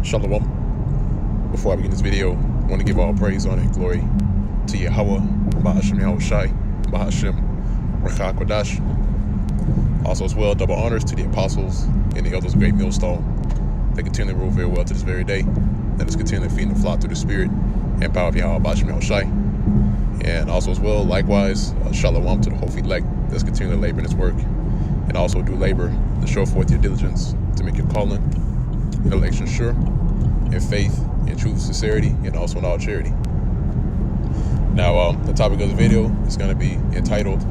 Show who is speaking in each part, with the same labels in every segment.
Speaker 1: Shalom. Before I begin this video, I want to give all praise, honor, and glory to Yahweh, Bahashem Yahushai, Bahashem Rakha Kodash. Also as well, double honors to the apostles and the elders of Great Millstone. They continue to rule very well to this very day. Let us continue to feed and fly through the spirit and power of Yahweh, Bahashem Yahushai. And also as well, likewise, Shalom to the whole elect that's continuing to labor in his work. And also do labor to show forth your diligence to make your calling and election sure, in faith, in truth, sincerity, and also in all charity. Now, the topic of the video is going to be entitled,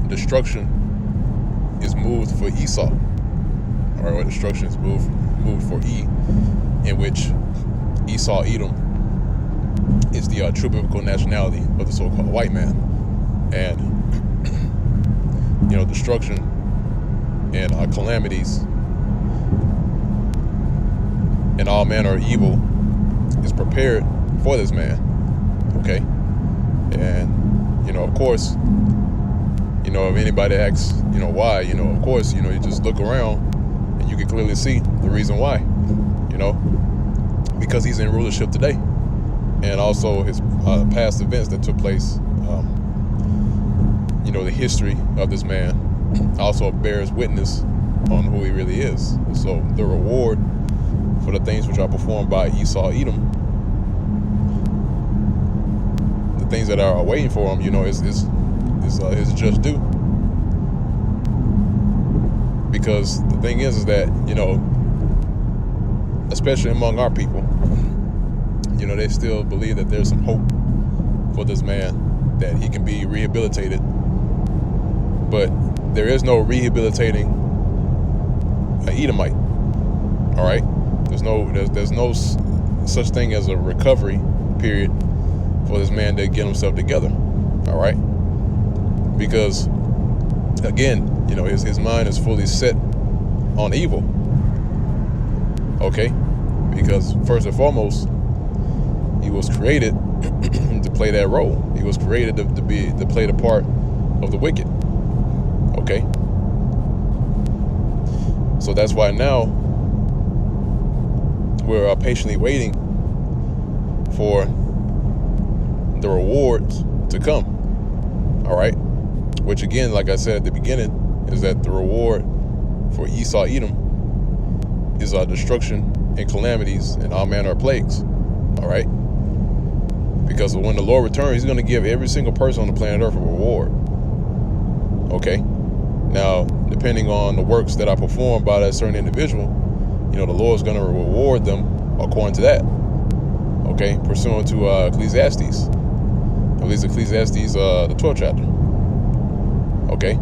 Speaker 1: Destruction is Moved for Esau. All right, or destruction is moved for E, in which Esau, Edom, is the true biblical nationality of the so-called white man. And, destruction and calamities and all manner of evil is prepared for this man, okay? And, of course, if anybody asks, why, of course, you just look around and you can clearly see the reason why, because he's in rulership today. And also his past events that took place, the history of this man also bears witness on who he really is. So the reward for the things which are performed by Esau, Edom, the things that are waiting for him, is just due. Because the thing is that, especially among our people, they still believe that there's some hope for this man, that he can be rehabilitated. But there is no rehabilitating an Edomite. All right, there's no such thing as a recovery period for this man to get himself together. All right, because again, his mind is fully set on evil. Okay, because first and foremost, he was created to play that role. He was created to play the part of the wicked. Okay, so that's why now we're patiently waiting for the rewards to come. All right, which again, like I said at the beginning, is that the reward for Esau, Edom, is destruction and calamities and all manner of plagues. All right, because when the Lord returns, he's going to give every single person on the planet Earth a reward. Okay, now depending on the works that are performed by that certain individual, the Lord's going to reward them according to that. Okay, pursuant to Ecclesiastes, at least Ecclesiastes, the 12th chapter. Okay,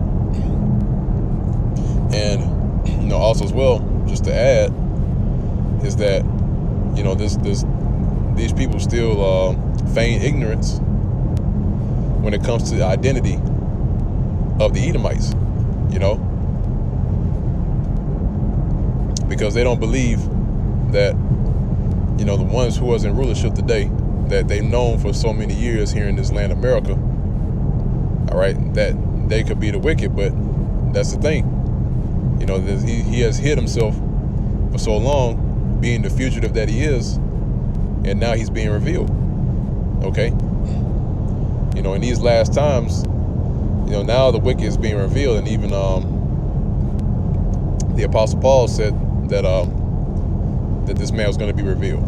Speaker 1: and also as well, just to add, is that these people still feign ignorance when it comes to the identity of the Edomites, because they don't believe that, the ones who was in rulership today, that they've known for so many years here in this land, America, all right, that they could be the wicked. But that's the thing, he has hid himself for so long, being the fugitive that he is, and now he's being revealed. Okay, in these last times, now the wicked is being revealed. And even the Apostle Paul said that that this man was going to be revealed.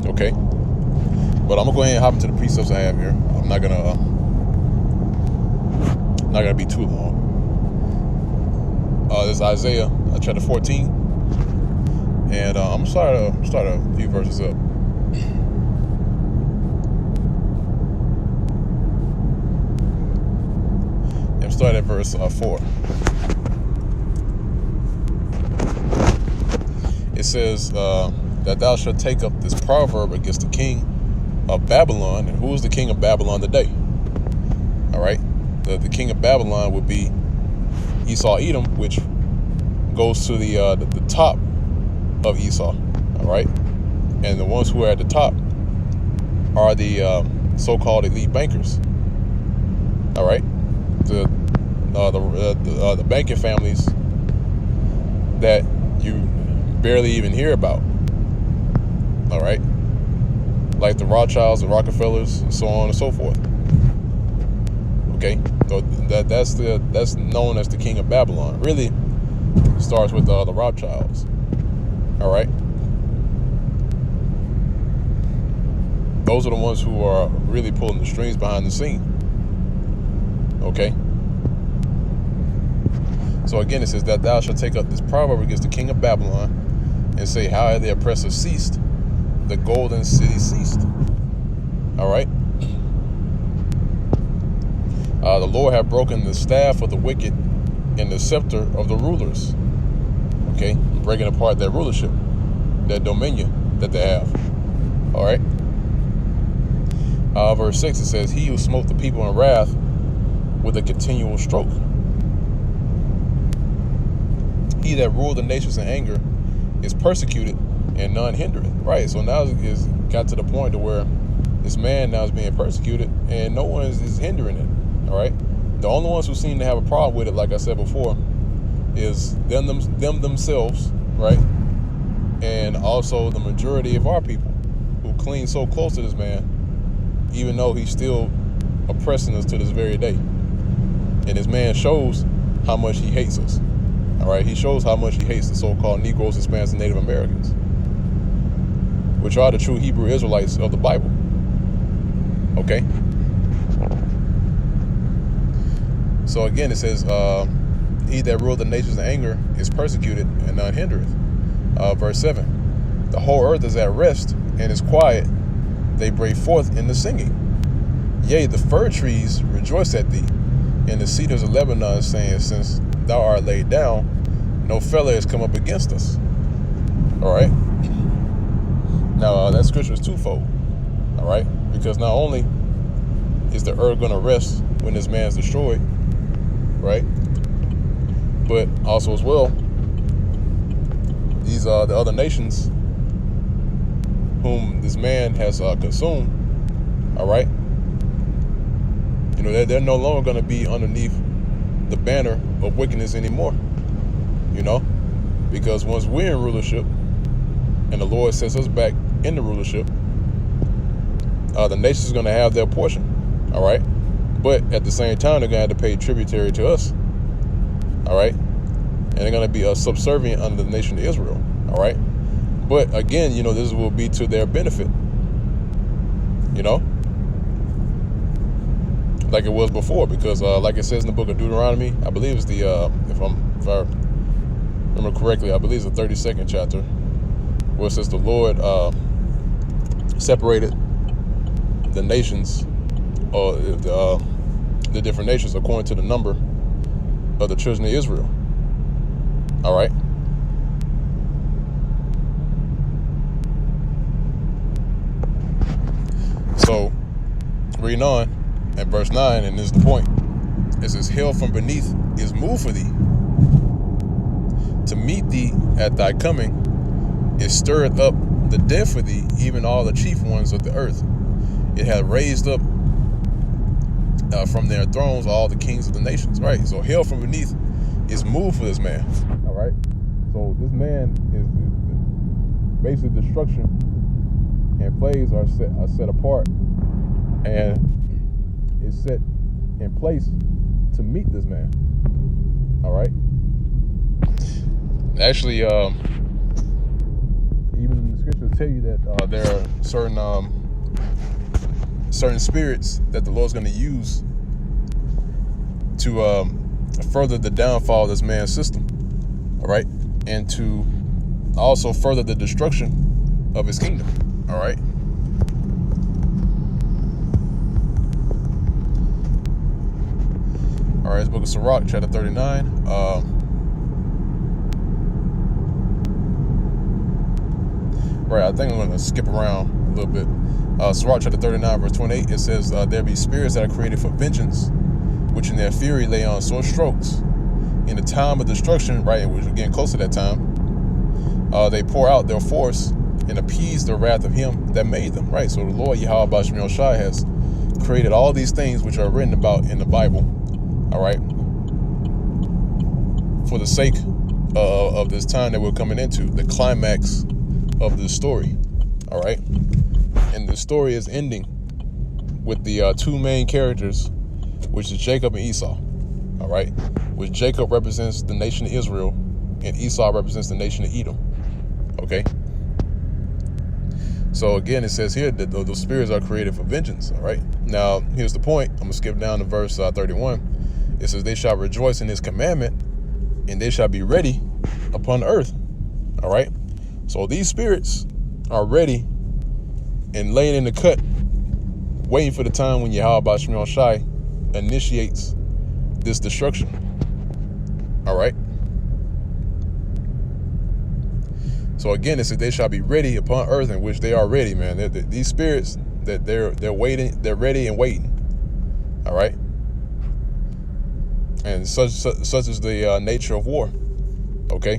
Speaker 1: Okay, but I'm gonna go ahead and hop into the precepts I have here. I'm not gonna be too long. This is Isaiah chapter 14, and I'm gonna start a few verses up. Start at verse 4. It says that thou shalt take up this proverb against the king of Babylon. And who is the king of Babylon today? All right, the king of Babylon would be Esau, Edom, which goes to the top of Esau. All right, and the ones who are at the top are the so-called elite bankers. All right, the banking families that you barely even hear about. All right, like the Rothschilds, the Rockefellers, and so on and so forth. Okay, so that's known as the King of Babylon. Really, it starts with the Rothschilds. All right, those are the ones who are really pulling the strings behind the scene. Okay. So again, it says that thou shalt take up this proverb against the king of Babylon and say, how had the oppressor ceased? The golden city ceased. All right. The Lord had broken the staff of the wicked and the scepter of the rulers. Okay. Breaking apart their rulership, their dominion that they have. All right. Verse 6, it says, he who smote the people in wrath with a continual stroke. He that ruled the nations in anger is persecuted and none hindereth. Right. So now it's got to the point to where this man now is being persecuted and no one is hindering it. All right. The only ones who seem to have a problem with it, like I said before, is them themselves. Right. And also the majority of our people who cling so close to this man, even though he's still oppressing us to this very day. And this man shows how much he hates us. All right, he shows how much he hates the so-called Negroes, Hispanics, and Native Americans, which are the true Hebrew Israelites of the Bible. Okay. So again, it says, he that ruled the nations in anger is persecuted and none hindereth. Verse 7, the whole earth is at rest and is quiet. They break forth in the singing. Yea, the fir trees rejoice at thee, and the cedars of Lebanon, saying, since thou art laid down, no fellow has come up against us. All right. Now that scripture is twofold. All right, because not only is the earth going to rest when this man is destroyed, right, but also as well, these are the other nations whom this man has consumed. All right, you know, they're no longer going to be underneath the banner of wickedness anymore, you know, because once we're in rulership and the Lord sets us back in the rulership, the nations is going to have their portion. All right, but at the same time, they're going to have to pay tributary to us. All right, and they're going to be subservient under the nation of Israel. All right, but again, you know, this will be to their benefit, you know, like it was before, because like it says in the book of Deuteronomy, I believe it's the if I remember correctly, I believe it's the 32nd chapter, where it says the Lord separated the nations, or the different nations, according to the number of the children of Israel. All right. So reading on at verse 9, and this is the point. It says, hell from beneath is moved for thee. To meet thee at thy coming, it stirreth up the dead for thee, even all the chief ones of the earth. It hath raised up from their thrones all the kings of the nations. Right. So hell from beneath is moved for this man. All right. So this man is basically destruction, and plagues are set apart and is set in place to meet this man. All right. Actually, even the scriptures tell you that there are certain spirits that the Lord's going to use to further the downfall of this man's system. All right, and to also further the destruction of his kingdom. All right. All right, it's book of Sirach, chapter 39. Right, I think I'm going to skip around a little bit. Sirach, chapter 39, verse 28, it says, there be spirits that are created for vengeance, which in their fury lay on sore strokes. In the time of destruction, right, which we're getting close to that time, they pour out their force and appease the wrath of him that made them. Right, so the Lord Yahweh Ba'ashem Yahushua has created all these things which are written about in the Bible. All right, for the sake of this time that we're coming into, the climax of this story. All right, and the story is ending with the two main characters, which is Jacob and Esau. All right, which Jacob represents the nation of Israel, and Esau represents the nation of Edom. Okay. So again, it says here that those spirits are created for vengeance. All right. Now, here's the point. I'm gonna skip down to verse 31. It says, "They shall rejoice in His commandment, and they shall be ready upon earth." All right. So these spirits are ready and laying in the cut, waiting for the time when Yahweh Bashmiel Shai initiates this destruction. All right. So again, it says they shall be ready upon earth, in which they are ready, man. These spirits, that they're waiting, they're ready and waiting. All right. And such is the nature of war. Okay.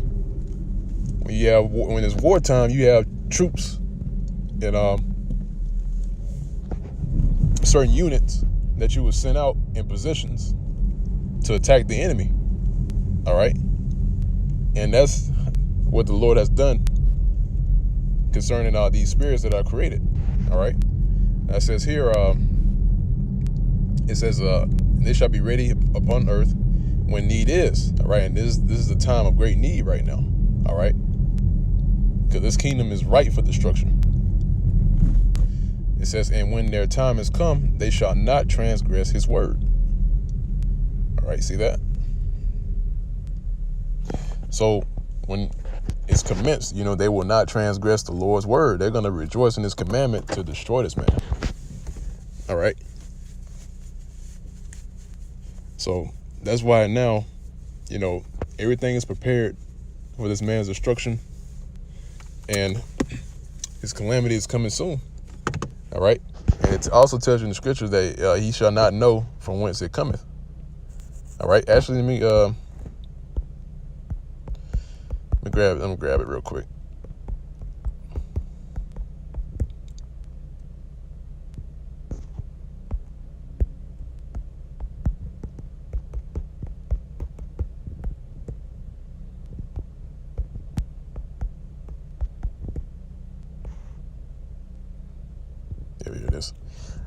Speaker 1: When it's wartime, you have troops and certain units that you would send out in positions to attack the enemy. All right. And that's what the Lord has done concerning these spirits that are created. All right. That says here, it says, they shall be ready upon earth when need is. All right. And this is a time of great need right now. All right. Because this kingdom is ripe for destruction. It says, and when their time is come, they shall not transgress His word. All right. See that? So when it's commenced, they will not transgress the Lord's word. They're going to rejoice in His commandment to destroy this man. All right. So that's why now, everything is prepared for this man's destruction, and his calamity is coming soon. All right. And it also tells you in the scriptures that he shall not know from whence it cometh. All right. Actually, let me grab it real quick. Here it is.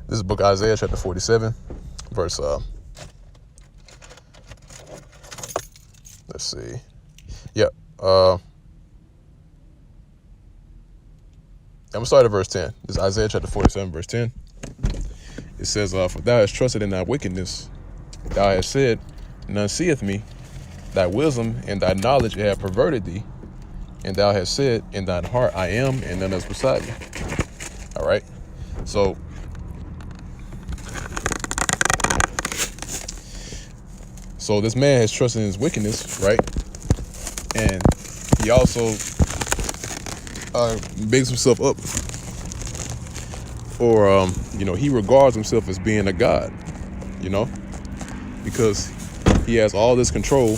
Speaker 1: This is book of Isaiah chapter 47, verse let's see. Yep. I'm gonna start at verse 10. This is Isaiah chapter 47, verse 10. It says, for thou hast trusted in thy wickedness, thou hast said, none seeth me. Thy wisdom and thy knowledge have perverted thee, and thou hast said in thine heart, I am, and none else beside me. All right. So this man has trusted in his wickedness, right? And he also bigs himself up, or he regards himself as being a god, because he has all this control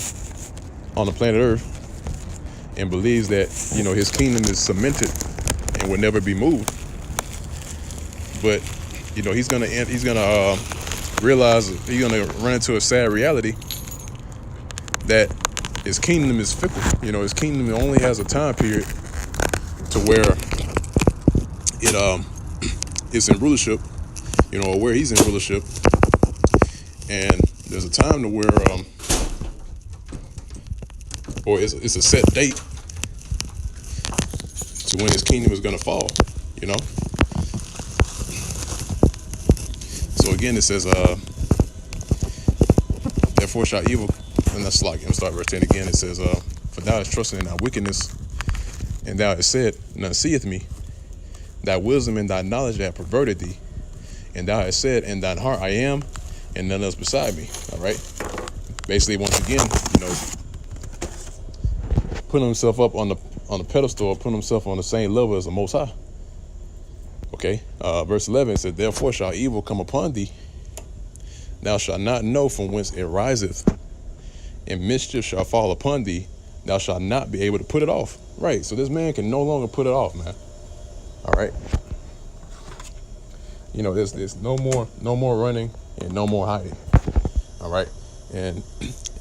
Speaker 1: on the planet Earth, and believes that his kingdom is cemented and will never be moved. But he's gonna realize, he's gonna run into a sad reality that his kingdom is fickle. His kingdom only has a time period to where it's in rulership, or where he's in rulership, and there's a time to where or it's a set date to when his kingdom is gonna fall. So again, it says, therefore shall evil, and that's like, start verse 10 again. It says, for thou hast trusted in thy wickedness, and thou hast said, none seeth me. Thy wisdom and thy knowledge have perverted thee, and thou hast said in thine heart, I am, and none else beside me. All right. Basically, once again, putting himself up on the pedestal, or putting himself on the same level as the Most High. Okay. Verse 11 said, therefore shall evil come upon thee. Thou shalt not know from whence it riseth, and mischief shall fall upon thee. Thou shalt not be able to put it off. Right. So this man can no longer put it off, man. All right. There's no more running and no more hiding. All right. And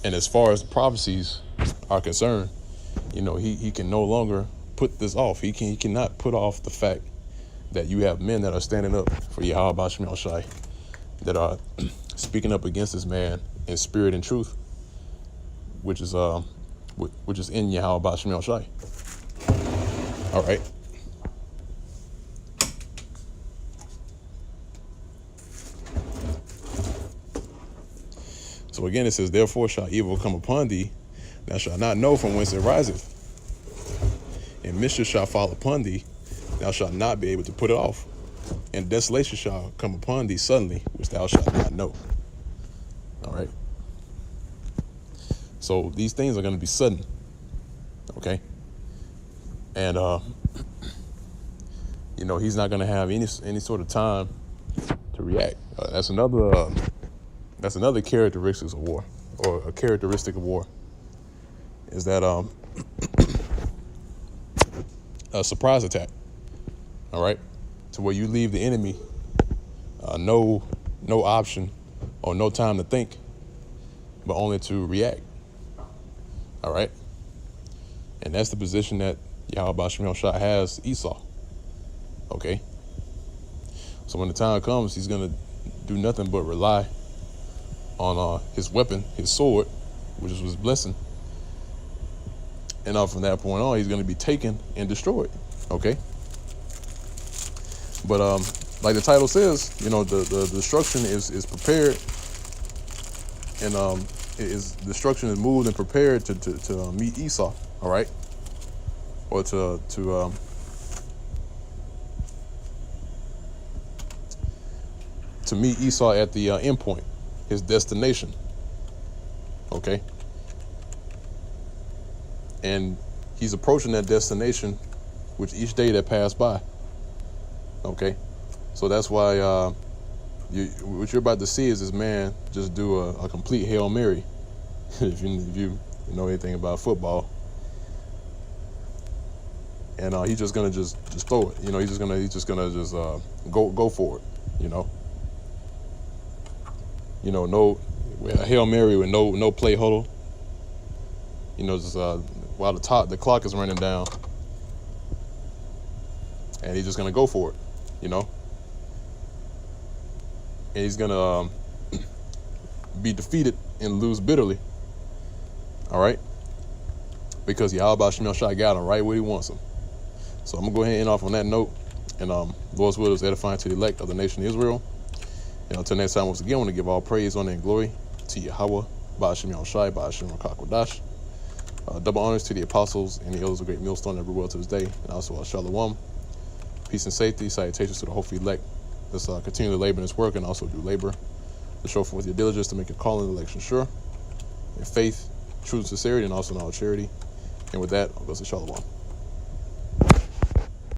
Speaker 1: as far as the prophecies are concerned, he can no longer put this off. He cannot put off the fact that you have men that are standing up for Yahweh Ba'Shem Yahushai, that are speaking up against this man in spirit and truth, which is in Yahweh Ba'Shem Yahushai. All right. So again, it says, therefore shall evil come upon thee, thou shalt not know from whence it riseth. And mischief shall fall upon thee, thou shalt not be able to put it off. And desolation shall come upon thee suddenly, which thou shalt not know. All right. So these things are going to be sudden. Okay. And, he's not going to have any sort of time to react. That's another characteristic of war, or a characteristic of war, is that a surprise attack. All right, to where you leave the enemy no option or no time to think, but only to react. All right, and that's the position that Yahweh Ba'Shem Yahushai has Esau. Okay, so when the time comes, he's gonna do nothing but rely on his weapon, his sword, which was his blessing. And from that point on, he's going to be taken and destroyed. Okay. But like the title says, the destruction is prepared, and destruction is moved and prepared to meet Esau. All right, or to meet Esau at the end point, his destination. Okay. And he's approaching that destination with each day that passed by. Okay. So that's why what you're about to see is this man just do a complete Hail Mary. if you know anything about football. And he's just gonna just throw it. He's just gonna go for it. No Hail Mary with no play huddle. While the clock is running down, and he's just gonna go for it, and he's gonna be defeated and lose bitterly. All right, because Yahweh Ba'Shem Yahushai got him right where he wants him. So I'm gonna go ahead and end off on that note, and Lord's will is edifying to the elect of the nation of Israel. And until next time, once again, I want to give all praise, honor, and glory to Yahweh Ba'Shem Yahushai, Ba'Shem Rakakwadash. Double honors to the apostles and the elders of Great Millstone everywhere to this day, and also Shalom. Peace and safety, salutations to the hopefully elect. Let's continue to labor in this work and also do labor to show forth your diligence to make your calling and election sure, in faith, truth, sincerity, and also in all charity. And with that, I'll go to Shalom.